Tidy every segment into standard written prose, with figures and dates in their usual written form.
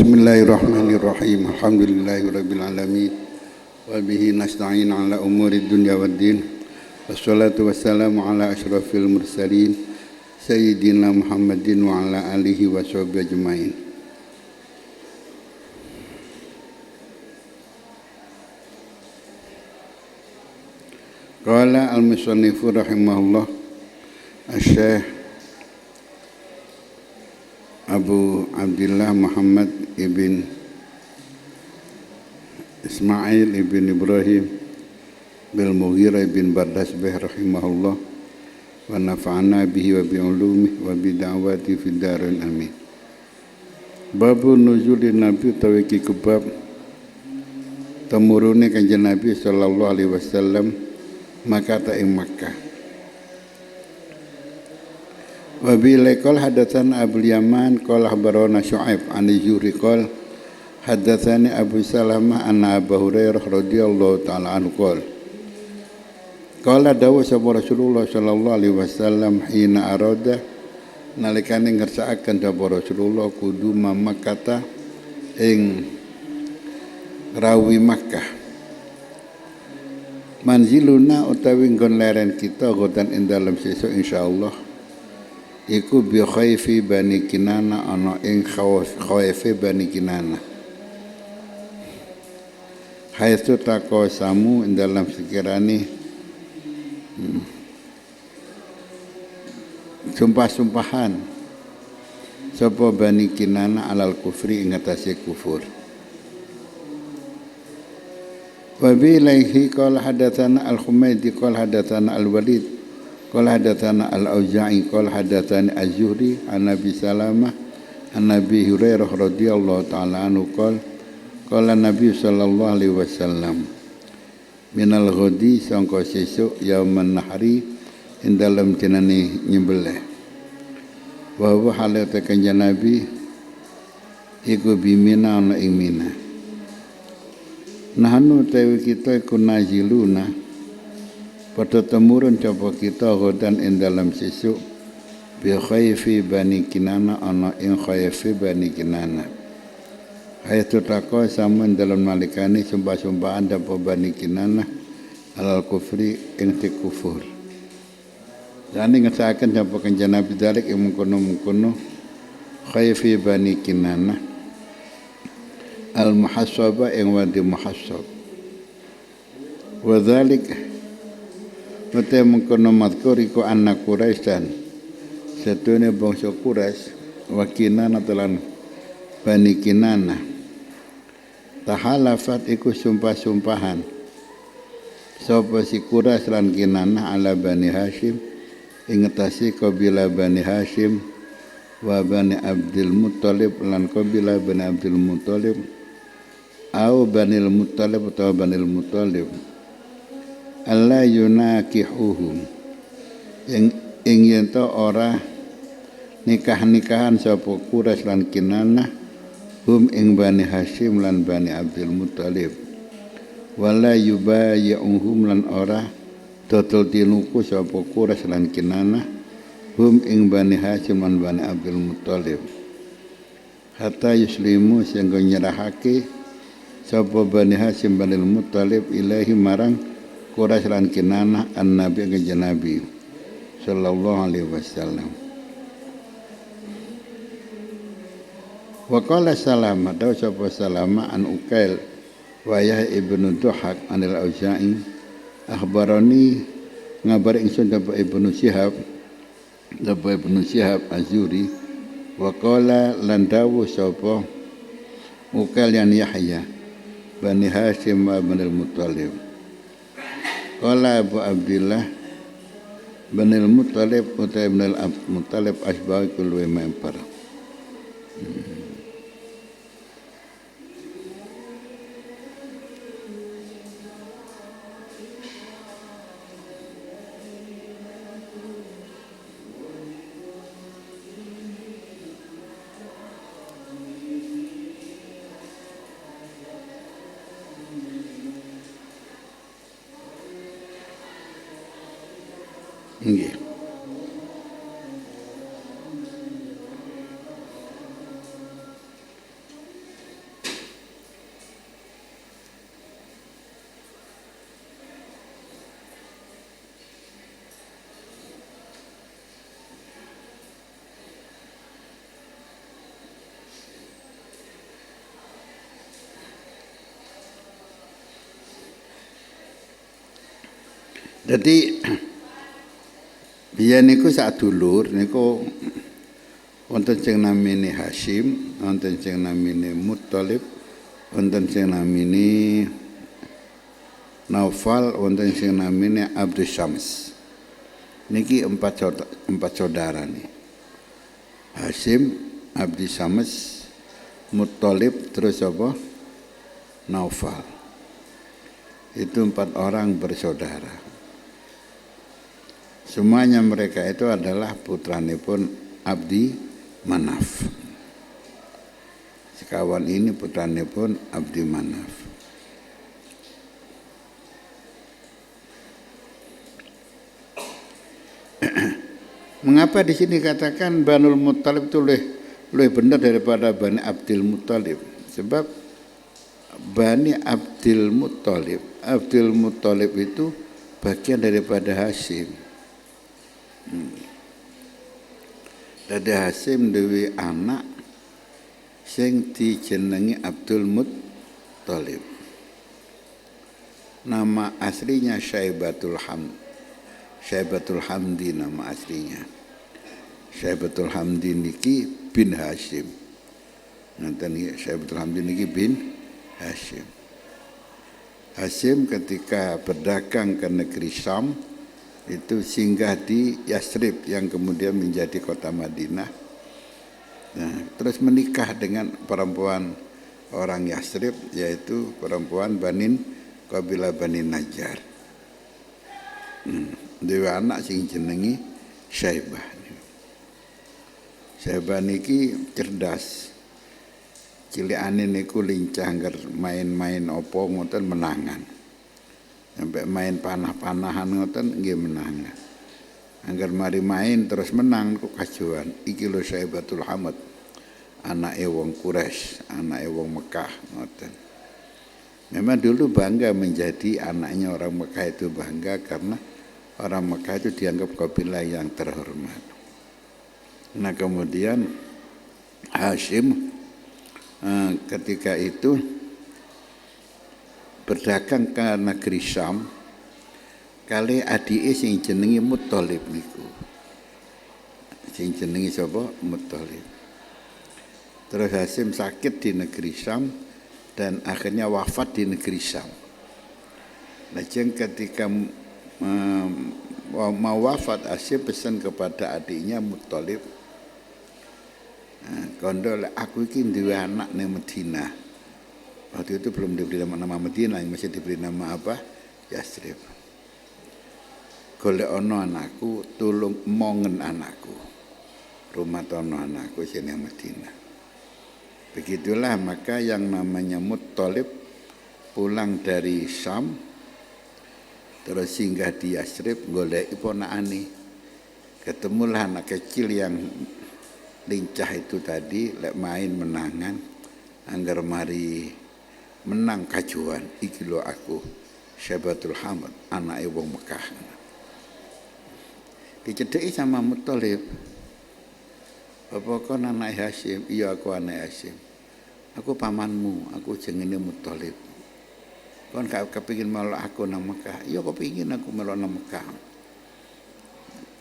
Bismillahirrahmanirrahim. Alhamdulillahirabbil alamin. Wa bihi nasta'in ala umuri dunya waddin. Wassalatu wassalamu ala asyrafil mursalin sayyidina Muhammadin wa ala alihi wa sahbihi ajmain. Qala al-musannifu rahimahullah Asy-Syaikh Abu Abdullah Muhammad ibn Ismail ibn Ibrahim bil Mughirah ibn Bardasbah rahimahullah wa nafa'ana bihi wa bi'ulumi wa bida'wati fid darin amin. Babu nuzulin Nabi tawiki kebab temurune kanjeng Nabi sallallahu alaihi wasallam Makkah ing Makkah. Wa bi laqal hadatsana Abul Yaman qala akhbarana Syu'aib an Zuhri qala hadatsani Abu Salamah anna Abu Hurairah radhiyallahu ta'ala anhu qala dawu sapa Rasulullah sallallahu alaihi wasallam hina arada nalikane ngersakaken sapa Rasulullah kudu Makkah ing rawi Makkah manziluna utawi nggon leren kita godan ing dalem sesuk insyaallah iku bi khaifi Bani Kinana ana ing khaifi Bani Kinana haitsu taqasamu ing dalam sekirane sumpah-sumpahan sapa Bani Kinana alal kufri ing atase kufur. Wa bi ilaihi qala hadatsana al-Humaydi qala hadatsana al-Walid qala hadatsana al-Auza'i qala hadatsani az-Zuhri an Nabi Salamah an Nabi Hurairah radhiyallahu ta'ala anhu qala Nabi sallallahu alaihi wasallam minal ghadi sangka sesuk yauman nahri ing dalem dinane nyembelih wa huwa halate kanjeng Nabi iku bimina ana ing Mina. Nahnu tawi kita iku naziluna pada temurun coba kita godan ing dalam sesuk bi khaifi Bani Kinana ana ing khaifi Bani Kinana hayatu taqa samun dalam malikane sumpah-sumpahan dapo Bani Kinana alal kufri ing kufur dan ngesaken sapa kanjeng Nabi dalik ing mengkono-mengkono khaifi Bani Kinana al muhassaba ing wadi muhassab wa dzalik mate mengkono mazkur iku anak Quraisyan setune bangsa Quraisy wa Kinana telan Bani Kinana tahalafat iku sumpah-sumpahan sapa si Quraisy lan Kinana ala Bani Hashim ing ngetasi kabilah Bani Hashim wa Bani Abdul Muttalib lan kabilah Bani Abdul Muttalib au Banil Muttalib atau Banil Muttalib alla yunakihuhum ing yen to ora nikah-nikahan sapa Quraisy lan Kinana hum ing Bani Hashim lan Bani Abdul Muttalib wala yubayyuhum lan ora total tinuku sapa Quraisy lan Kinana hum ing Bani Hashim lan Bani Abdul Muttalib hatta yuslimu sehingga nyerahake sapa Bani Hashim Banil Muttalib ilahi marang Quraisy lan Kinana an-Nabi kanjeng Nabi sallallahu alaihi wasallam. Wa qala Salama daw sapa Salama an Ukail wa Yahya ibnu Duhak anil Auza'i akhbarani ngabari ingsun dapat Ibnu Syihab Az-Zuhri wa qala lan dawu sapa Ukail yan Yahya Bani Hashim wa Banil Muttalib qala Abu Abdullah Banil Muttalib utai Banil Muttalib asbah kullu mempar nggih. Jadi biyen niku sak dulur niku wonten sing namine Hashim, wonten sing namine Muttalib, wonten sing namine Naufal, wonten sing namine Abdus Syams. Niki empat saudara nih. Hashim, Abdus Syams, Muttalib, terus apa? Naufal. Itu 4 orang bersaudara. Semuanya mereka itu adalah putranipun Abdi Manaf. Sekawan ini putranipun Abdi Manaf. Mengapa di sini katakan Banul Muttalib itu lebih benar daripada Bani Abdul Muttalib? Sebab Bani Abdul Muttalib itu bagian daripada Hashim. Dadi Hashim duwe anak sing dijenengi Abdul Muttalib. Nama aslinya Syaibatul Hamdi nama aslinya. Syaibatul Hamdi niki bin Hashim. Nanti Syaibatul Hamdi niki bin Hashim. Hashim ketika berdagang ke negeri Syam itu singgah di Yasrib yang kemudian menjadi kota Madinah. Nah, terus menikah dengan perempuan orang Yasrib, yaitu perempuan kabilah Bani Najjar. Dewa anak sing jenengi Syaibah. Syaibah niki cerdas. Cilikane niku lincah angger main-main apa ngoten menangan. Sampai main panah-panahan ngoten nggih menangan. Angger mari main terus menang kok kajuan. Iki lho Syaibatul Hamd. Anake wong Quraisy, anake wong Mekah ngoten. Memang dulu bangga menjadi anaknya orang Mekah, itu bangga karena orang Mekah itu dianggap kabilah yang terhormat. Nah kemudian Hashim ketika itu berdagang ke negeri Syam kali adike sing jenenge Muttalib niku. Sing jenenge sapa? Muttalib. Terus Hashim sakit di negeri Syam dan akhirnya wafat di negeri Syam. Lajeng ketika mau wafat Hashim pesan kepada adiknya Muttalib, kondol aku iki duwe anak ning Madinah. Waktu itu belum diberi nama Madinah, masih diberi nama apa? Yasrib. Golek ono anakku, tulung mongen anakku. Rumah tono anakku sini Madinah. Begitulah maka yang namanya Muttalib pulang dari Syam terus singgah di Yasrib golek ponakane. Ketemulah anak kecil yang lincah itu tadi, lek main menangan, anggar mari menang kajuan. Iki lho aku Syaibatul Hamd, anake wong Mekah. Dicedheki sama Muttalib. Bapak kon anak Hashim? Iya aku anak Hashim. Aku pamanmu, aku jenenge Muttalib. Kon gak kepingin melok aku nang Mekah? Iya kepingin aku melok nang Mekah.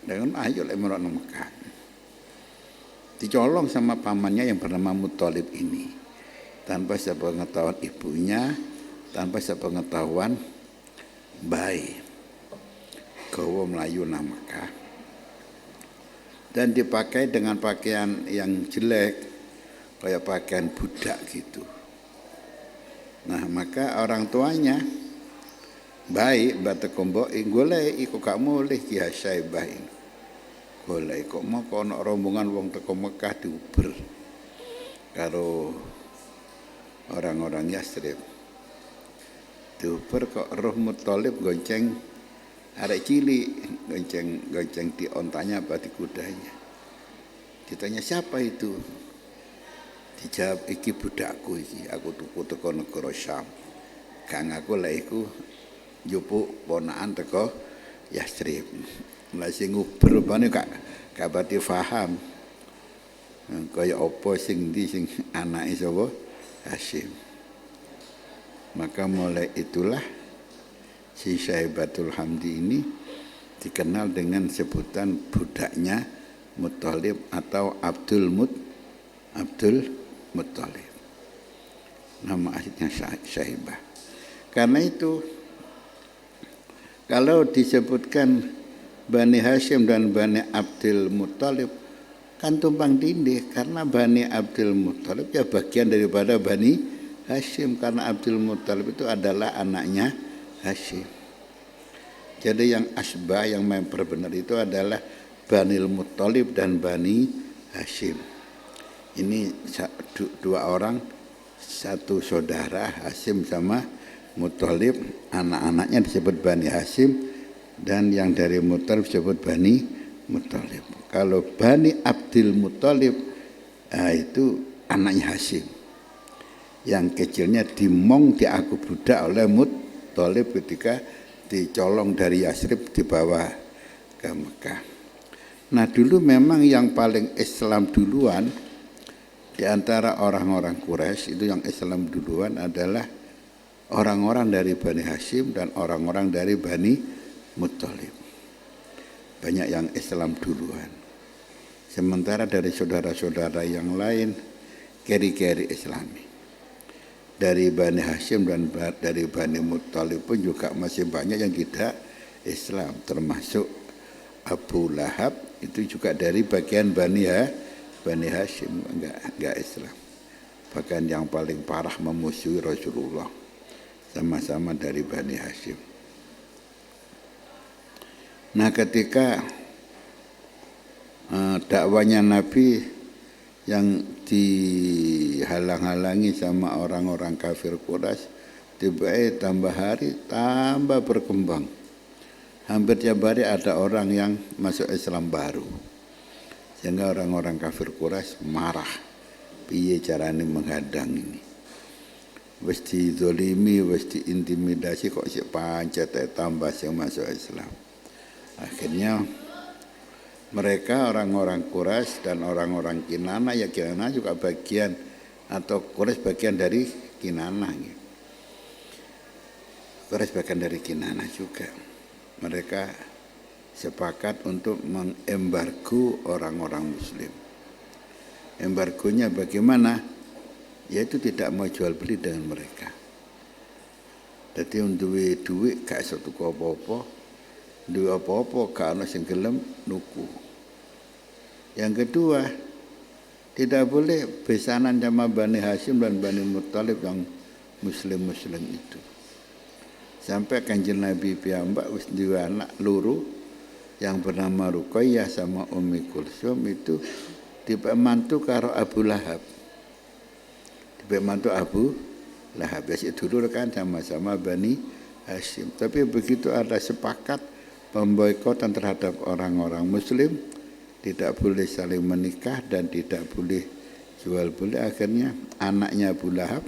Dengan ayo lek melok nang Mekah. Dicolong sama pamannya yang bernama Muttalib ini. Tanpa sepengetahuan ibunya, tanpa sepengetahuan bayi. Gawa melayu nang Mekah. Dan dipakai dengan pakaian yang jelek, kayak pakaian budak gitu. Nah maka orang tuanya baik batu kombok golek iku gak mulih Ki Syaibah ini. Golek kok mau kono rombongan wong teko Mekah diuber karo orang-orang Yasrib. Diuber kok roh Muttalib gonceng arek cilik, gonceng di ontanya apa di kudanya. Ditanya siapa itu? Dijawab iki budakku iki, aku tuku teko negara Syam. Kang aku lek iku njupuk ponakan teko Yasrib. Lah sing nguber rupane gak pati paham. Kaya apa sing ndi sing anake sapa? Hashim. Maka mulai itulah si Syaibatul Hamdi ini dikenal dengan sebutan budaknya Muthalib atau Abdul Muthalib. Nama aslinya Syaibah. Karena itu kalau disebutkan Bani Hashim dan Bani Abdul Muthalib kan tumpang tindih, karena Bani Abdul Muthalib ya bagian daripada Bani Hashim, karena Abdul Muthalib itu adalah anaknya Hashim. Jadi yang asbah, yang memperbenar itu adalah Bani Muthalib dan Bani Hashim. Ini dua orang, satu saudara, Hashim sama Muthalib. Anak-anaknya disebut Bani Hashim, dan yang dari Muthalib disebut Bani Muthalib. Kalau Bani Abdul Muthalib itu anaknya Hashim. Yang kecilnya dimong, diaku budak oleh Muthalib ketika dicolong dari Yasrib dibawa ke Mekah. Nah dulu memang yang paling Islam duluan di antara orang-orang Quraisy, itu yang Islam duluan adalah orang-orang dari Bani Hashim dan orang-orang dari Bani Muthalib. Banyak yang Islam duluan. Sementara dari saudara-saudara yang lain keri-keri Islami. Dari Bani Hashim dan dari Bani Muthalib pun juga masih banyak yang tidak Islam, termasuk Abu Lahab itu juga dari bagian Bani Hashim, enggak Islam. Bahkan yang paling parah memusuhi Rasulullah, sama-sama dari Bani Hashim. Nah ketika dakwanya Nabi yang dihalang-halangi sama orang-orang kafir Quraisy, tiba-tiba tambah hari tambah berkembang. Hampir tiap hari ada orang yang masuk Islam baru. Sehingga orang-orang kafir Quraisy marah. Piye carane menghadang ini? Wis dizalimi, wis diintimidasi, kok sik pancet tambah sing masuk Islam. Akhirnya mereka orang-orang Quraisy dan orang-orang Kinanah, ya Kinanah juga bagian, atau Quraisy bagian dari Kinanah. Quraisy bagian dari Kinanah juga. Mereka sepakat untuk mengembargo orang-orang Muslim. Embargonya bagaimana? Yaitu tidak mau jual beli dengan mereka. Jadi duwe gak iso tuku apa-apa, duwe apa-apa gak ono sing gelem nuku. Yang kedua, tidak boleh besanan sama Bani Hashim dan Bani Muthalib yang Muslim-Muslim itu. Sampai Kanjeng Nabi piyambak wis duwe anak loro yang bernama Ruqayyah sama Ummi Kulsum itu dipemantu karo Abu Lahab. Dipemantu Abu Lahab. Ya dulu kan sama-sama Bani Hashim. Tapi begitu ada sepakat pemboikotan terhadap orang-orang Muslim, tidak boleh saling menikah dan tidak boleh jual beli. Akhirnya anaknya Abu Lahab,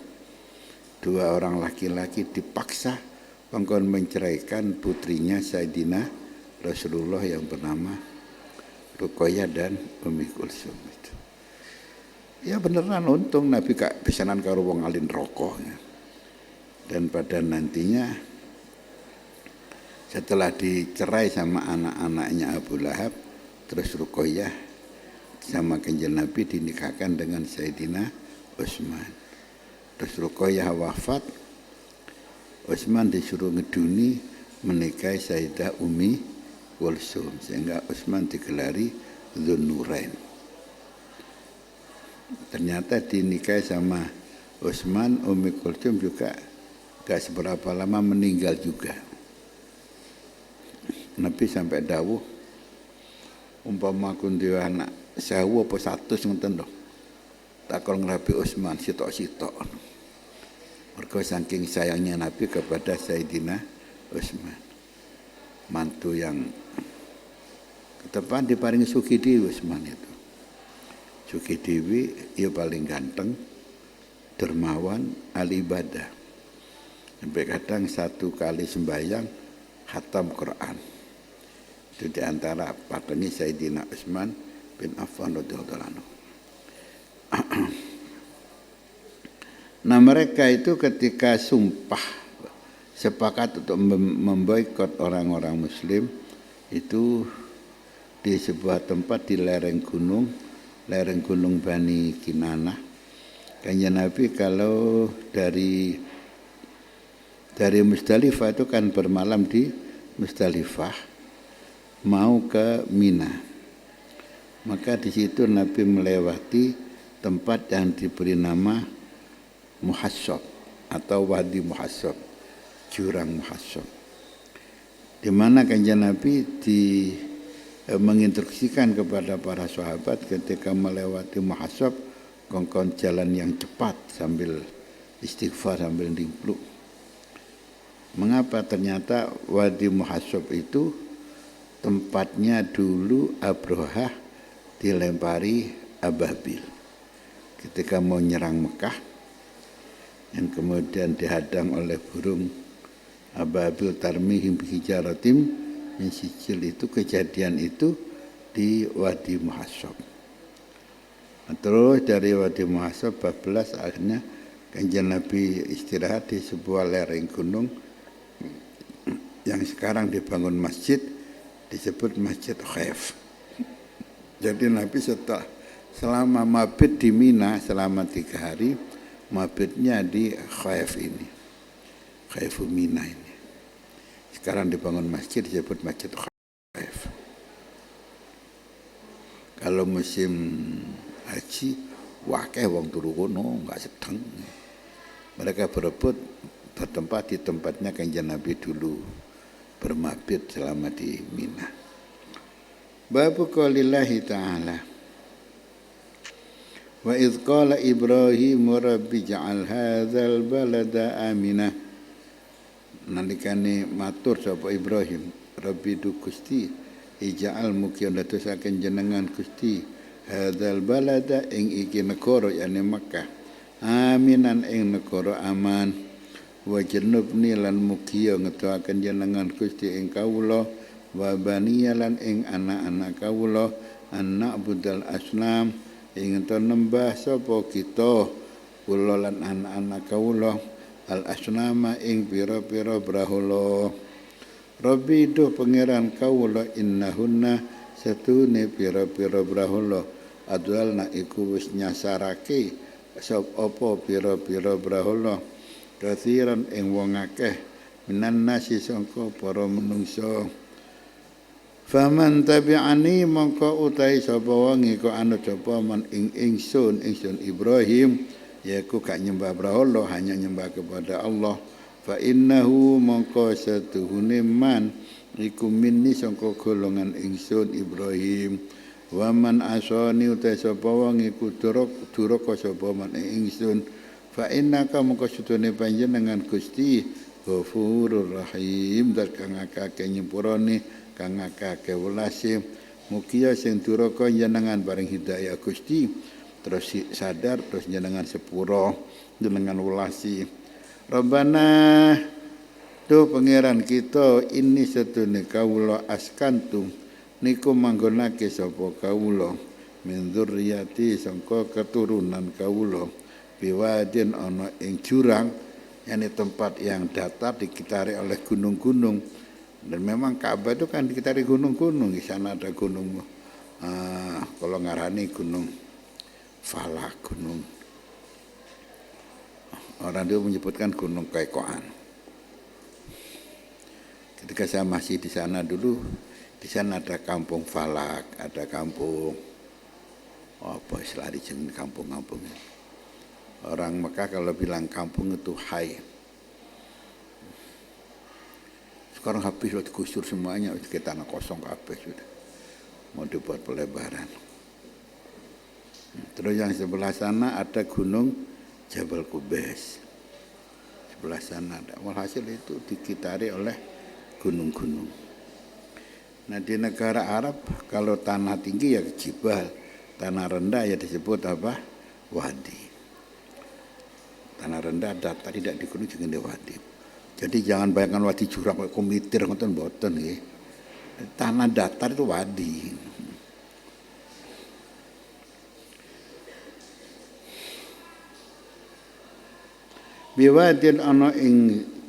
dua orang laki-laki dipaksa menceraikan putrinya Sayyidina Rasulullah yang bernama Ruqayyah dan Ummi Kulsum itu. Ya beneran untung Nabi gak pesanan karo wong alin rokok. Dan pada nantinya setelah dicerai sama anak-anaknya Abu Lahab, terus Ruqayyah sama Kanjeng Nabi dinikahkan dengan Sayyidina Utsman. Terus Ruqayyah wafat, Utsman disuruh ngeduni menikahi Sayyidah Ummi Kulsum, sehingga Utsman digelari Dzun-Nurain. Ternyata dinikahi sama Utsman, Ummi Kulsum juga gak seberapa lama meninggal juga. Nabi sampai dawuh, umpama aku duwe anak 1000 apa 100 ngoten lho, takon ngrabi Utsman sitok-sitok. Mergo saking sayangnya Nabi kepada Sayyidina Utsman, mantu yang ketepan diparingi Sugidewi Utsman itu. Sugidewi ya paling ganteng, dermawan, ahli ibadah. Sampai kadang satu kali sembahyang khatam Quran. Itu diantara patengi Sayyidina Utsman bin Affan radhiyallahu anhu. Nah mereka itu ketika sumpah sepakat untuk memboikot orang-orang Muslim, itu di sebuah tempat di lereng gunung Bani Kinanah. Kanjeng Nabi kalau dari Musdalifah itu kan bermalam di Musdalifah mau ke Mina. Maka di situ Nabi melewati tempat yang diberi nama Muhassab atau Wadi Muhassab, jurang Muhassab. Di mana Kanjeng Nabi menginstruksikan kepada para sahabat ketika melewati Muhassab kongkon jalan yang cepat sambil istighfar sambil nimpluk. Mengapa? Ternyata Wadi Muhassab itu tempatnya dulu Abrahah dilempari ababil ketika mau nyerang Mekah, yang kemudian dihadang oleh burung ababil tarmihim bihijaratim min sijil. Itu kejadian itu di Wadi Muhassab. Terus dari Wadi Muhassab 14 akhirnya Kanjeng Nabi istirahat di sebuah lereng gunung yang sekarang dibangun masjid, disebut Masjid Khaif. Jadi Nabi selama mabit di Mina selama 3 hari, mabitnya di Khaif ini, Khaifu Mina ini. Sekarang dibangun masjid disebut Masjid Khaif. Kalau musim haji, wakeh wong turu kono enggak sedeng. Mereka berebut bertempat di tempatnya Kanjeng Nabi dulu bermabit selama di Mina. Babu qaulillahi ta'ala wa idz qala Ibrahim rabbi ja'al hadzal balada aminah. Nalikane matur sapa Ibrahim, Rabbi du Gusti ija'al mugi ndadosaken jenengan Gusti hadzal balada ing iki negara yani Makkah aminan ing negara aman wa janubni lan mugi ngedoaken jenengan Gusti ing kawula wa baniya lan ing anak-anak kawula anak budal asnam ing nembah sapa kita kula lan anak-anak kawula al asnama ing pira-pira brahala. Rabbi do pangeran kawula innahunna satune pira-pira brahala adwalna iku wis nyasarake sop apa pira-pira brahala kathiran ing wong akeh minan nasi sangka para manungsa. Faman tabi'ani mongko utahi sapa wong iku anut sapa man ing ingsun Ibrahim, yaiku gak nyembah brahala, hanya nyembah kepada Allah. Fa innahu mongko satuhune man iku minni sangka golongan ingsun Ibrahim. Wa man asani utahi sapa wong iku duraka sapa man ing ingsun. Fa innaka mongko satuhune panjenengan Gusti Ghafurur Rahim, dat kang akeh nyepurane kang akeh welase. Mugia sing duraka jenengan bareng hidayah Gusti terus sadar terus jenengan sepuro jenengan welasi. Rabbana do pangeran kita ini setune kawula askantum niku manggonake sapa kawula min dzurriyyati sangka keturunan kawula biwadin ana ing jurang, yakni tempat yang datar dikitari oleh gunung-gunung. Dan memang Ka'bah itu kan dikitari gunung-gunung. Di sana ada gunung kalau ngarani gunung Falak, gunung orang dia menyebutkan gunung Kaikoan. Ketika saya masih di sana dulu, di sana ada kampung Falak, ada kampung apa istilah jeneng kampung-kampung. Orang Mekah kalau bilang kampung itu hai. Sekarang habis sudah digusur semuanya, ke tanah kosong habis sudah. Mau dibuat pelebaran. Terus yang sebelah sana ada gunung Jabal Qubais. Sebelah sana ada. Walhasil itu dikitari oleh gunung-gunung. Nah di negara Arab kalau tanah tinggi ya jibal, tanah rendah ya disebut apa? Wadi. Tanah rendah datar tidak di gunung juga di wadi. Jadi jangan bayangkan wadi jurang kayak komitir ngoten mboten nggih. Tanah datar itu wadi. Biwadin ana ing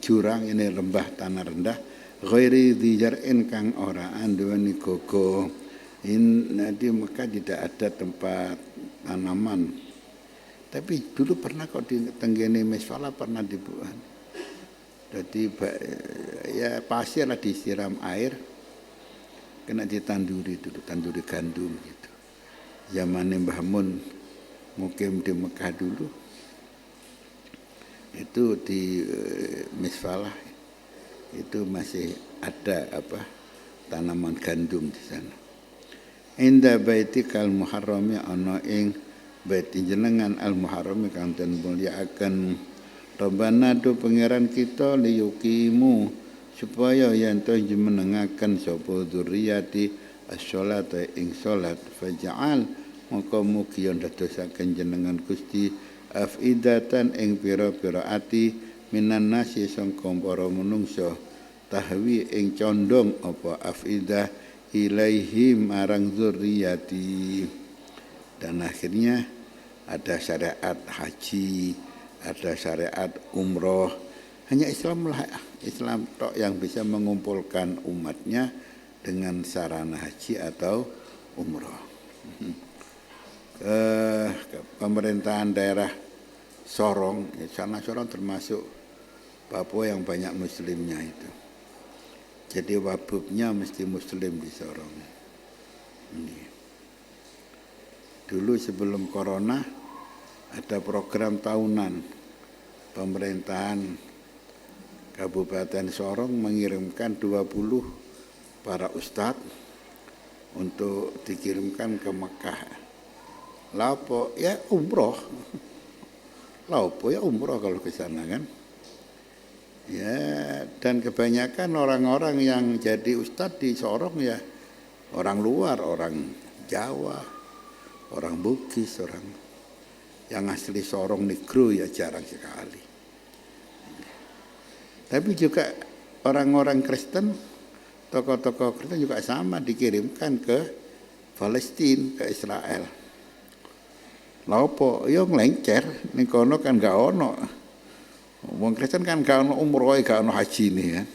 jurang ini lembah tanah rendah ghairi dzijar'in kang ora anduweni gogo. Di Mekah tidak ada tempat tanaman. Tapi dulu pernah kok di tenggene Misfala pernah dibuat. Jadi ya pasir lah disiram air, kena ditanduri dulu, tanduri gandum gitu. Zaman Mbah Mun mukim di Mekah dulu, itu di Misfalah itu masih ada tanaman gandum di sana. Inda baitikal muharrami ana ing bait jenengan al muharrami kang den mulyakaken. Rabbana do pangeran kita liyukimu supaya yen to jumenengaken sapa dzurriyyati as-sholata ing salat faj'al maka mugi yen dadosaken jenengan Gusti afidatan ing pira-pira ati minan nasi sangka para manungsa tahwi ing condong apa afidah ilaihim marang dzurriyyati. Dan akhirnya ada syariat haji, ada syariat umroh. Hanya Islam tok yang bisa mengumpulkan umatnya dengan sarana haji atau umroh. Pemerintahan daerah Sorong, sana Sorong termasuk Papua yang banyak muslimnya itu. Jadi wabubnya mesti muslim di Sorong. Ini. Dulu sebelum corona ada program tahunan pemerintahan Kabupaten Sorong mengirimkan 20 para ustadz untuk dikirimkan ke Mekah. Lapo ya umroh. Lapo ya umroh kalau ke sana kan. Ya, dan kebanyakan orang-orang yang jadi ustadz di Sorong ya orang luar, orang Jawa, orang Bugis, orang yang asli Sorong Negro ya jarang sekali. Tapi juga orang-orang Kristen, tokoh-tokoh Kristen juga sama dikirimkan ke Palestina, ke Israel. Lapo, yo nglencer, ning kono kan gak ono. Wong Kristen kan gak ono umroh, gak ono haji nih kan.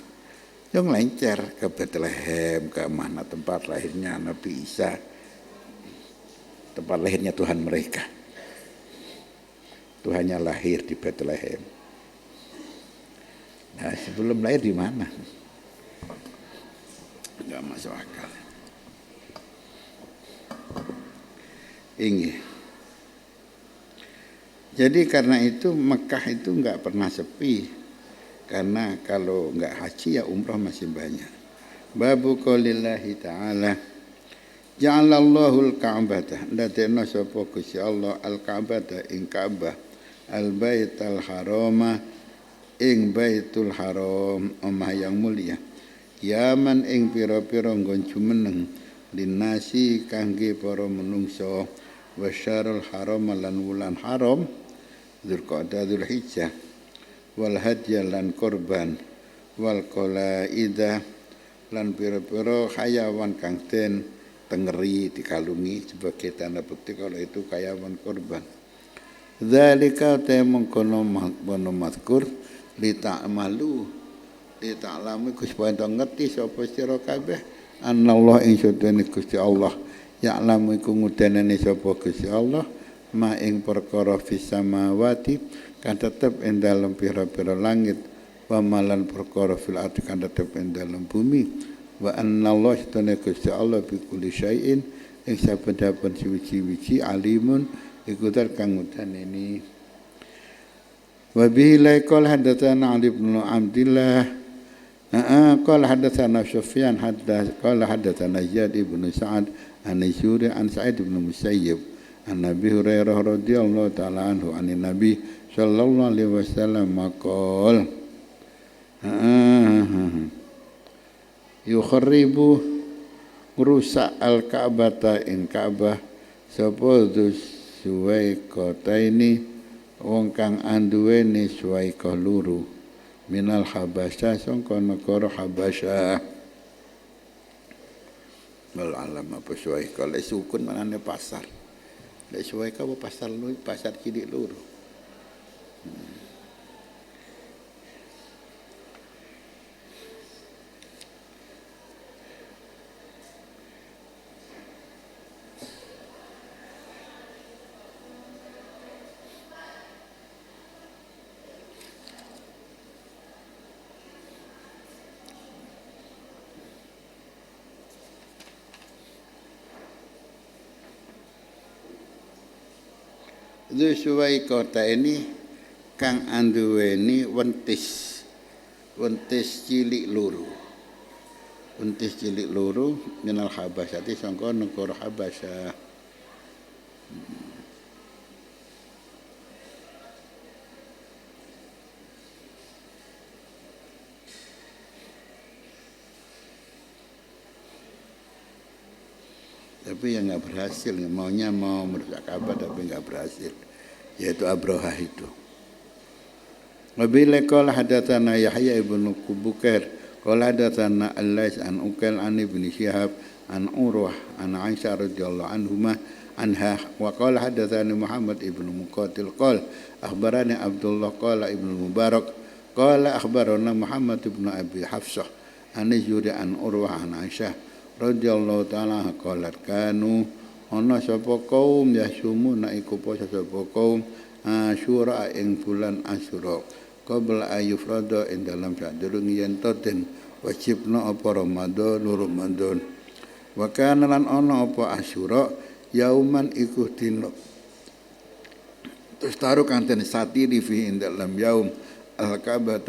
Yo nglencer ke Bethlehem, ke mana tempat lahirnya Nabi Isa, tempat lahirnya Tuhan mereka. Tuhannya lahir di Bethlehem. Nah, sebelum lahir di mana? Enggak masuk akal. Ini. Jadi karena itu Mekah itu enggak pernah sepi. Karena kalau enggak haji ya umrah masih banyak. Babu qaulillahi ta'ala ja'alallahu al-ka'bata dadekno sapa Gusti Allah al-ka'bata ing Ka'bah al-baitul harama ing baitul haram omah yang mulia yaman ing pira-pira nggon jumeneng linasi kangge para manungsa wasyarul haram lan wulan haram Dzulqa'dah Dzulhijjah wal hadya lan korban wal qalaidah lan pira-pira hayawan kang den tengeri dikalungi sebagai tanda bukti kalau itu hayawan korban. Dzalika mengkono mazkur li ta'malu li ta'lamu supaya ngerti sapa sira kabeh anallah ing sedene Gusti Allah ya'lamu iku ngudenene sapa Gusti Allah ma ing perkara fis samawati kan tetep ing dalem pira-pira langit wa malan perkara fil ardi kan tetep ing dalem bumi wa anallah sedene Gusti Allah bi kulli syai'in ing saben-saben suci-suci alimun iku kang udaneni wa bihi laikal hadatsana Ali bin Abdillah qala hadatsana Sufyan qala hadatsana Zaid bin Sa'ad an Suri an Sa'id bin Musayyib an Nabi Hurairah radhiyallahu taala anhu an Nabi sallallahu alaihi wasallam maqal yukhribu rusak al-Ka'bata ing Ka'bah sapa suwai kota ini wong kang anduweni suwai luru minal Habasyah sangka negara Habasyah wal alam apa suwai kalau sukun manane pasar lek suwai ka pasar lu pasar cilik luru Dzuswaikota ini kang anduweni wentis cilik loro. Wentis cilik loro minal Habasyati sangka negara Habasyah. Tapi yang nggak berhasil, maunya mau merusak Ka'bah tapi nggak berhasil, yaitu Abraha itu. Wabila qala hadatsana Yahya ibn Bukair qala hadatsana Al-Lais an Uqail an Ibn Syihab an Urwah an Aisyah radhiyallahu anha wa qala hadatsani Muhammad ibn Muqatil qala akhbarani Abdullah qala ibn Mubarak qala akhbarana Muhammad ibn Abi Hafsah an Zuri an Urwah an Aisyah radhiyallahu ta'ala qalat kanu ana sapa kaum yasumuna iku poso sapa kaum Asyura ing bulan Asyura qabla ayufrada ing dalam sadurunge yen toten wajibna apa Ramadan wa kana lan ana apa Asyura yauman iku dina terus taruh kanten satiri fi ing dalam yaum al-Ka'bah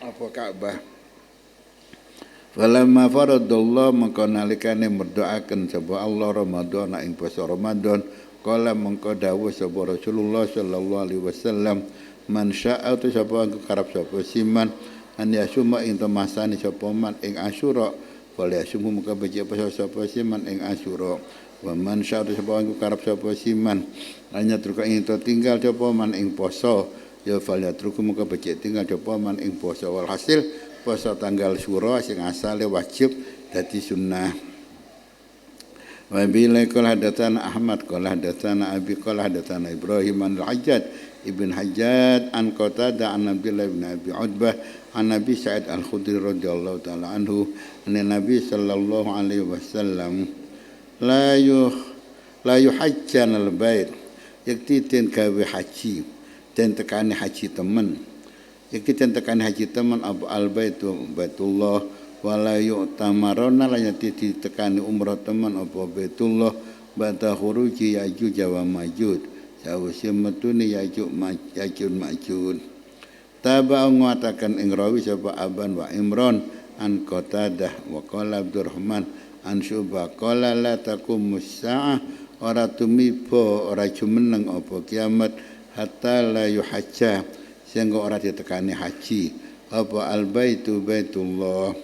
apa Ka'bah. Falamma faradallahu maka nalikane merdoaken sapa Allah Ramadan ing puasa Ramadan kala mengko dawuh sapa Rasulullah sallallahu alaihi wasallam man syaa tu sapa karep sapa siman an yasuma ing temasani sapa man ing Asyura wal yasumu maka becik puasa sapa siman ing Asyura wa man syaa tu sapa karep sapa siman hanya truka ing tinggal sapa man ing poso ya fal yatruku maka becik tinggal sapa man ing poso walhasil puasa tanggal Syura sing asale wajib dadi sunnah. Wa bila qala hadatsana Ahmad qala hadatsana Abi qala hadatsana Ibrahim al-Hajjaj ibn Hajjaj an Qatadah an Abdullah bin Abi Utbah an Nabi Sa'id al-Khudri radhiyallahu taala anhu anna Nabi sallallahu alaihi wasallam la yuhajjan al-bait yakti ten gawe haji ten tekani haji temen iki tekan haji teman Abu Baitullah wala yu'tamarona lan ditekani umrah teman apa Baitullah bata khuruji Ya'juj wa Ma'juj sawise metune Ya'juj Ma'juj taba ngatakan ing rawi sapa Aban wa Imran an Qatadah wa qala Abdurrahman an Syu'bah qala la taqumus saah ora tumiba ora jumeneng apa kiamat hatta la yuhajja sehingga orang ditekani haji apa al-baitu baitullah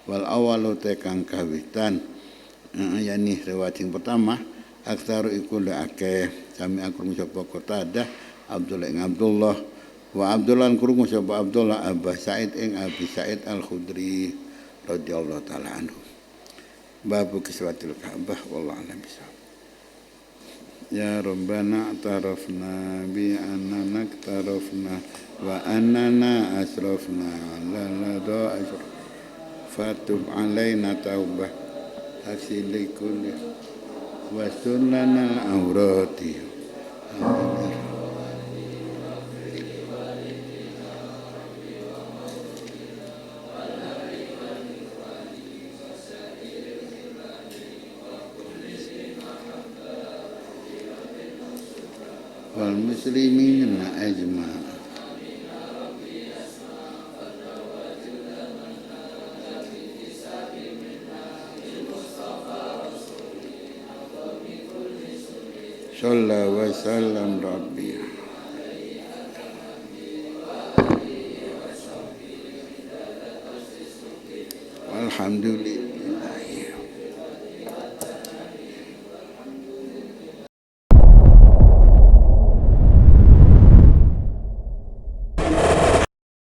wal awalu tekang kawitan yani riwayat yang pertama aksaru iku akeh sami akrung sapa Qatadah Abdullah ing Abdullah wa Abdullah krungu sapa Abdullah Abah Sa'id ing Abi Sa'id al-Khudri radhiyallahu taala anhu babu kiswatil Ka'bah wallahu a'lam bishawab. Ya Rabbana tarafna bi annana tarafna wa annana asrafna la la asraf fatub alaina taubah hasilikul wa sunnana aurati wal muslimin ajma. Sallallahu wa sallam rabbi alhamdulillah.